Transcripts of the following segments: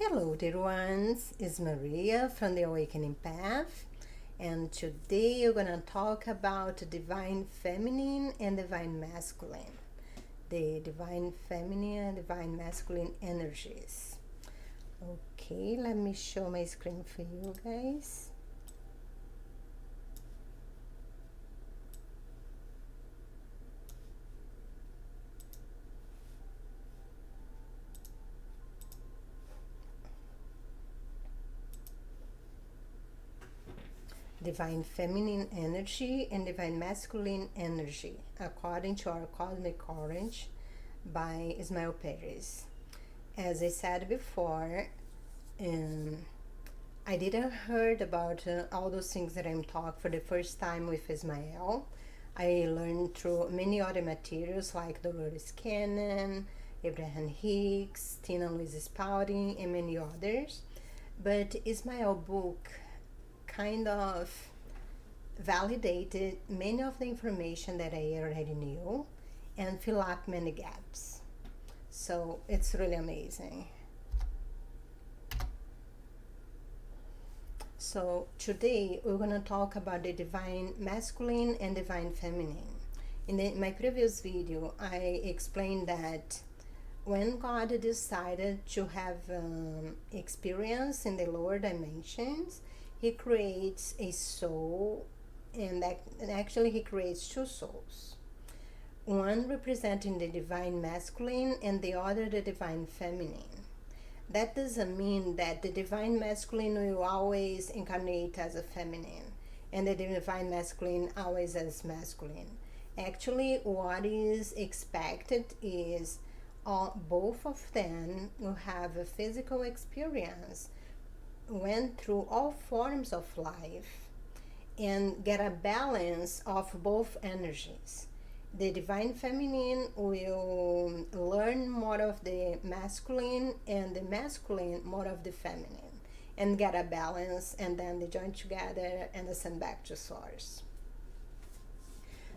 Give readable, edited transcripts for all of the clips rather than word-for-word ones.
Hello dear ones, it's Maria from the Awakening Path, and today we're going to talk about divine feminine and divine masculine, the divine feminine and divine masculine energies. Okay, let me show my screen for you guys. Divine feminine energy and divine masculine energy according to our cosmic orange by Ismael Perez. As I said before, I didn't heard about all those things that I'm talking for the first time with Ismael. I learned through many other materials like Dolores Cannon, Abraham Hicks, Tina Louise Spalding, and many others. But Ismael book kind of validated many of the information that I already knew and fill up many gaps. So it's really amazing. So today we're going to talk about the divine masculine and divine feminine. In my previous video, I explained that when God decided to have experience in the lower dimensions, He creates a soul, and actually He creates two souls. One representing the divine masculine and the other the divine feminine. That doesn't mean that the divine masculine will always incarnate as a feminine and the divine masculine always as masculine. Actually, what is expected is both of them will have a physical experience, went through all forms of life, and get a balance of both energies. The divine feminine will learn more of the masculine and the masculine more of the feminine and get a balance, and then they join together and ascend back to source.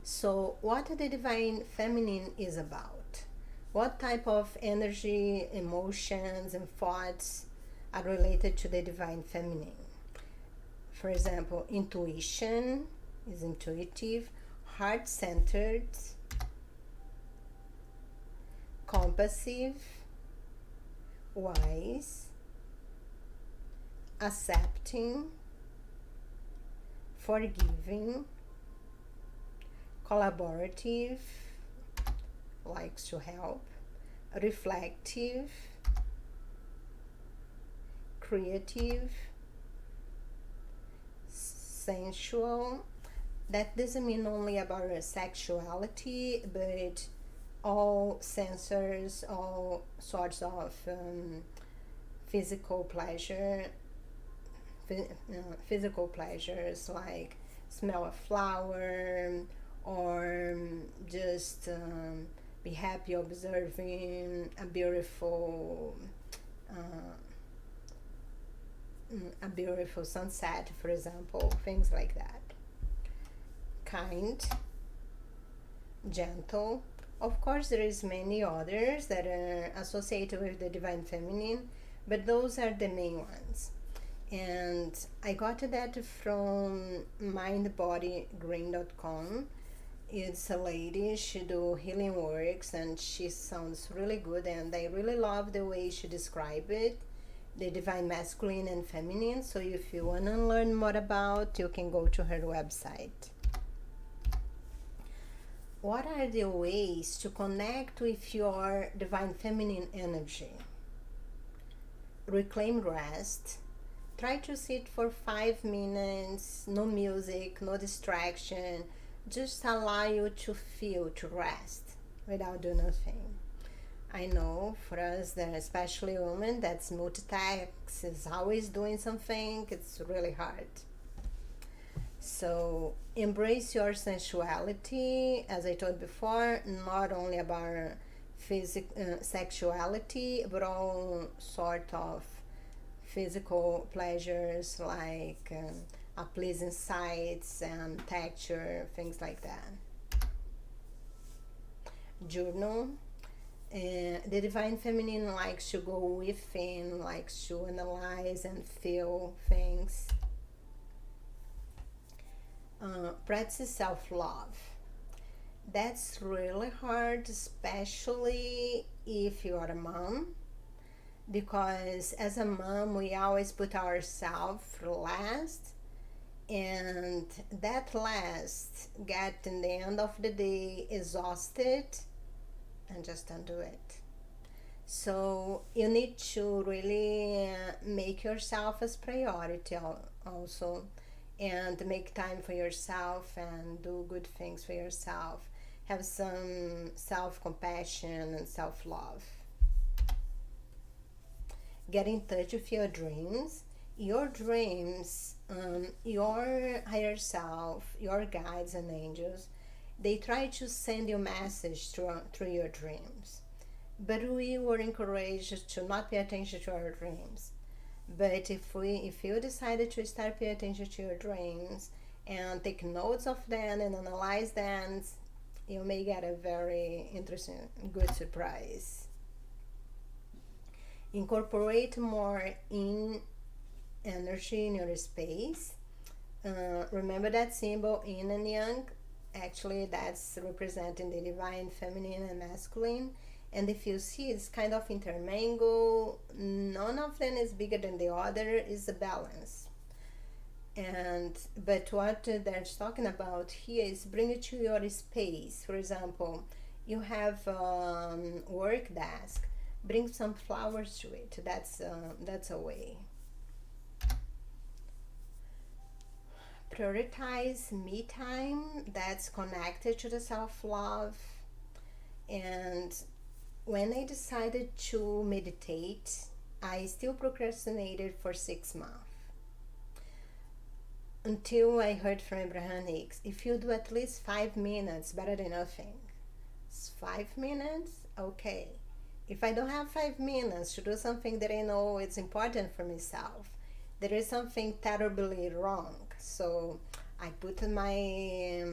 So what the divine feminine is about? What type of energy, emotions, and thoughts are related to the divine feminine? For example, intuition is intuitive, heart-centered, compassive, wise, accepting, forgiving, collaborative, likes to help, reflective, creative, sensual. That doesn't mean only about sexuality, but all sensors, all sorts of physical pleasure, physical pleasures like smell a flower, or just be happy observing a beautiful sunset, for example, things like that. Kind, gentle. Of course, there is many others that are associated with the divine feminine, but those are the main ones. And I got that from mindbodygreen.com. It's a lady, she do healing works, and she sounds really good, and I really love the way she described it, the divine masculine and feminine. So if you want to learn more about, you can go to her website. What are the ways to connect with your divine feminine energy? Reclaim rest. Try to sit for 5 minutes, no music, no distraction. Just allow you to feel, to rest without doing nothing. I know for us, that especially women, that's multitask, is always doing something, it's really hard. So embrace your sensuality, as I told before, not only about sexuality, but all sort of physical pleasures like a pleasing sights and texture, things like that. Journal. The divine feminine likes to go within, likes to analyze and feel things. Practice self-love. That's really hard, especially if you are a mom, because as a mom we always put ourselves last, and that last get in the end of the day exhausted and just don't do it. So you need to really make yourself as priority also, and make time for yourself and do good things for yourself. Have some self-compassion and self-love. Get in touch with your dreams. Your dreams, your higher self, your guides and angels, they try to send you message through your dreams. But we were encouraged to not pay attention to our dreams. But if you decided to start paying attention to your dreams and take notes of them and analyze them, you may get a very interesting, good surprise. Incorporate more in energy in your space. Remember that symbol yin and yang? Actually, that's representing the divine feminine and masculine. And if you see, it's kind of intermingled. None of them is bigger than the other. Is a balance. But what they're talking about here is bring it to your space. For example, you have work desk. Bring some flowers to it. That's a way. Prioritize me time. That's connected to the self-love. And when I decided to meditate, I still procrastinated for 6 months. Until I heard from Abraham Hicks, if you do at least 5 minutes, better than nothing. It's 5 minutes? Okay. If I don't have 5 minutes to do something that I know it's important for myself, there is something terribly wrong. So I put my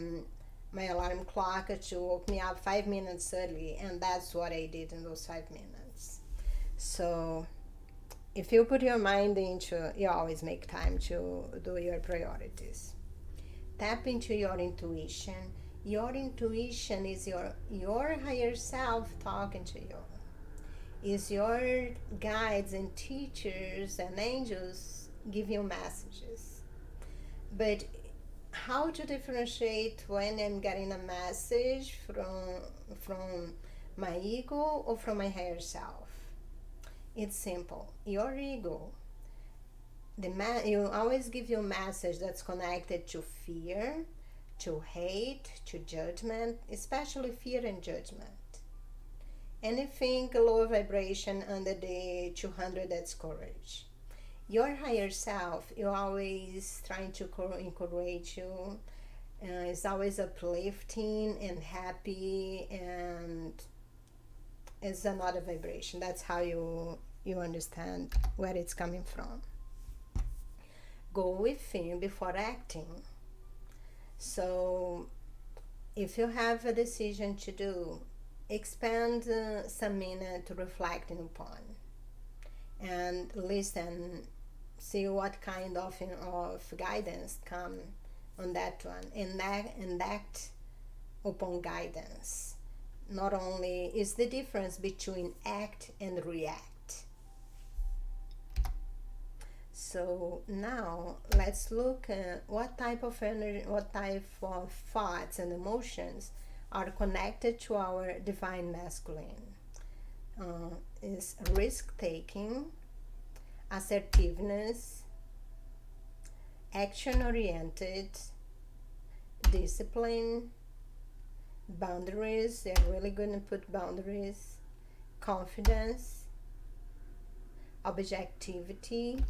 alarm clock to wake me up 5 minutes early, and that's what I did in those 5 minutes. So if you put your mind into, you always make time to do your priorities. Tap into your intuition. Your intuition is your higher self talking to you. Is your guides and teachers and angels give you messages. But how to differentiate when I'm getting a message from my ego or from my higher self? It's simple. Your ego, you always give you a message that's connected to fear, to hate, to judgment, especially fear and judgment. Anything low vibration under the 200, that's courage. Your higher self, you're always trying to encourage you. It's always uplifting and happy, and it's another vibration. That's how you understand where it's coming from. Go within before acting. So if you have a decision to do, expend some minute to reflecting upon and listen, see what kind of guidance come on that one, and act upon guidance. Not only is the difference between act and react. So now let's look at what type of energy, what type of thoughts and emotions are connected to our divine masculine. Is risk-taking, assertiveness, action-oriented, discipline, boundaries, they're really going to put boundaries, confidence, objectivity,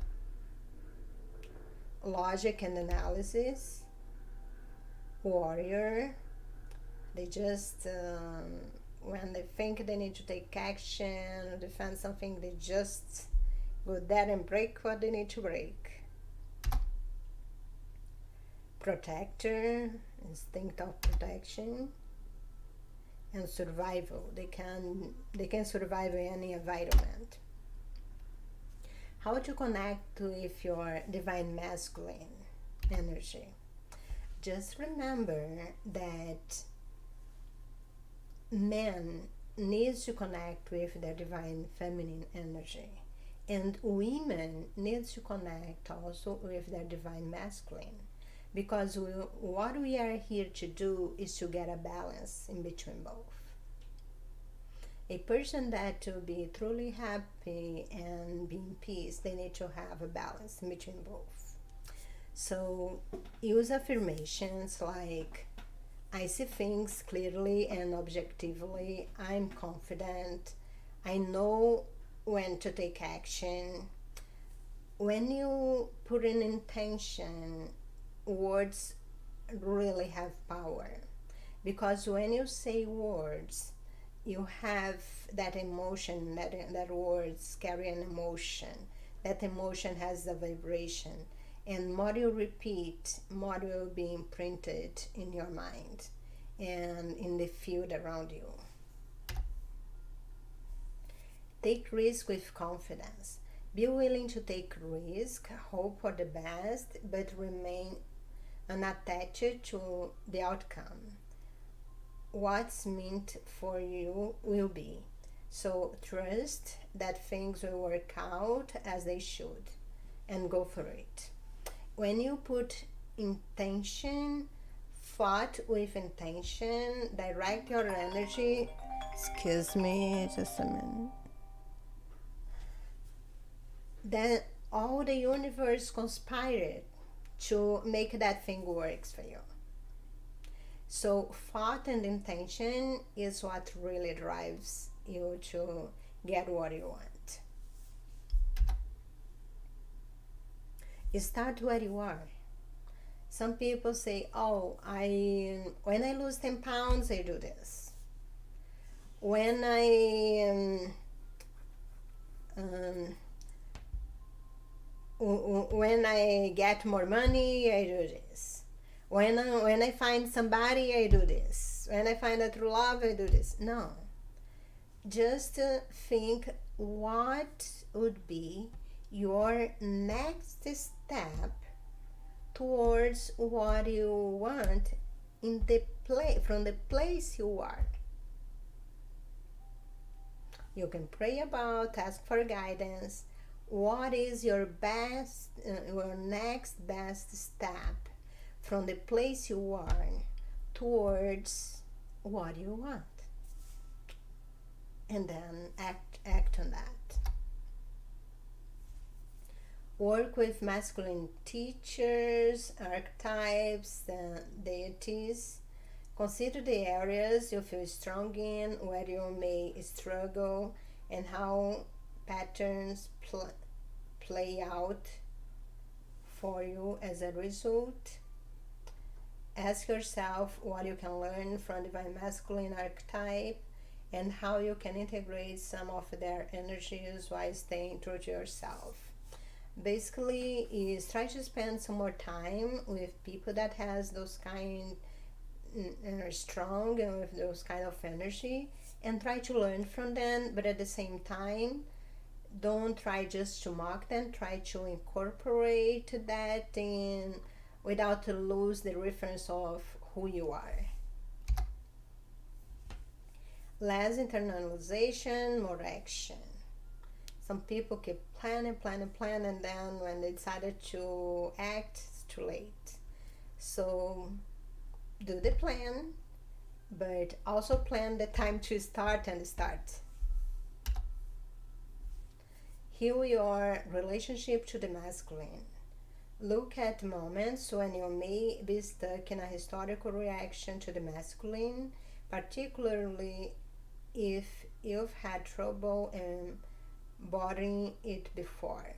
logic and analysis, warrior. They just, when they think they need to take action or defend something, they just go there and break what they need to break. Protector, instinct of protection. and survival. They can survive in any environment. How to connect with your divine masculine energy? Just remember that men needs to connect with their divine feminine energy, and women needs to connect also with their divine masculine, because what we are here to do is to get a balance in between both. A person that to be truly happy and be in peace, they need to have a balance in between both. So use affirmations like, I see things clearly and objectively, I'm confident, I know when to take action. When you put an intention, words really have power, because when you say words, you have that emotion, that words carry an emotion. That emotion has a vibration, and more you repeat, more will be imprinted in your mind and in the field around you. Take risk with confidence. Be willing to take risk, hope for the best, but remain unattached to the outcome. What's meant for you will be. So trust that things will work out as they should, and go for it. When you put intention, thought with intention, direct your energy. Excuse me, just a minute. Then all the universe conspired to make that thing works for you. So thought and intention is what really drives you to get what you want. Start where you are. Some people say, oh, when I lose 10 pounds, I do this. When I get more money, I do this. When I find somebody, I do this. When I find a true love, I do this. No. Just think what would be your next step towards what you want from the place you are. You can pray about, ask for guidance. What is your next best step from the place you are towards what you want? And then act on that. Work with masculine teachers, archetypes, deities. Consider the areas you feel strong in, where you may struggle, and how patterns play out for you as a result. Ask yourself what you can learn from divine masculine archetype and how you can integrate some of their energies while staying true to yourself. Basically, is try to spend some more time with people that has those kind are strong and with those kind of energy, and try to learn from them, but at the same time don't try just to mock them. Try to incorporate that in without to lose the reference of who you are. Less internalization, more action. Some people keep planning, and then when they decided to act, it's too late. So do the plan, but also plan the time to start and start. Heal your relationship to the masculine. Look at moments when you may be stuck in a historical reaction to the masculine, particularly if you've had trouble embodying it before.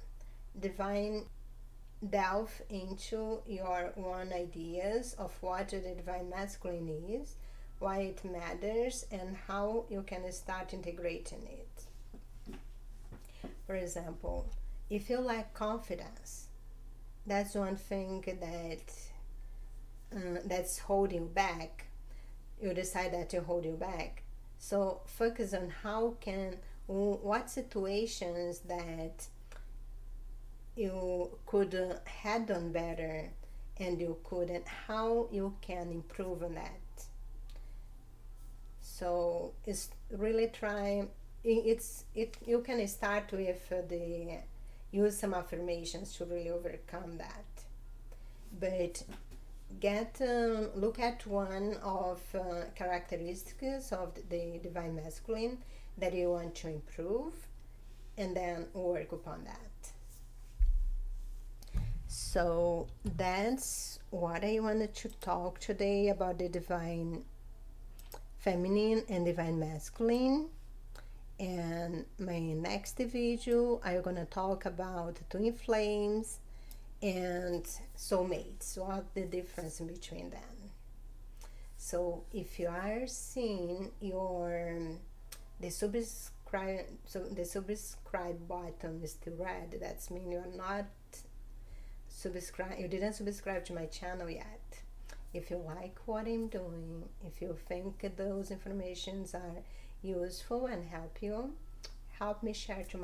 Delve into your own ideas of what the divine masculine is, why it matters, and how you can start integrating it. For example, if you lack confidence, that's one thing that's holding you back. You decide that to hold you back. So focus on what situations that you could had done better and you couldn't, how you can improve on that. So it's really trying, you can start with the use some affirmations to really overcome that, but look at one of characteristics of the divine masculine that you want to improve, and then work upon that. So that's what I wanted to talk today about the divine feminine and divine masculine. And my next video, I'm gonna talk about twin flames and soulmates, what the difference between them. So if you are seeing the subscribe button is still red, that's mean you are not you didn't subscribe to my channel yet. If you like what I'm doing, if you think those informations are useful and help me share to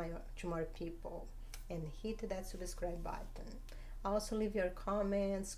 more people and hit that subscribe button. Also leave your comments,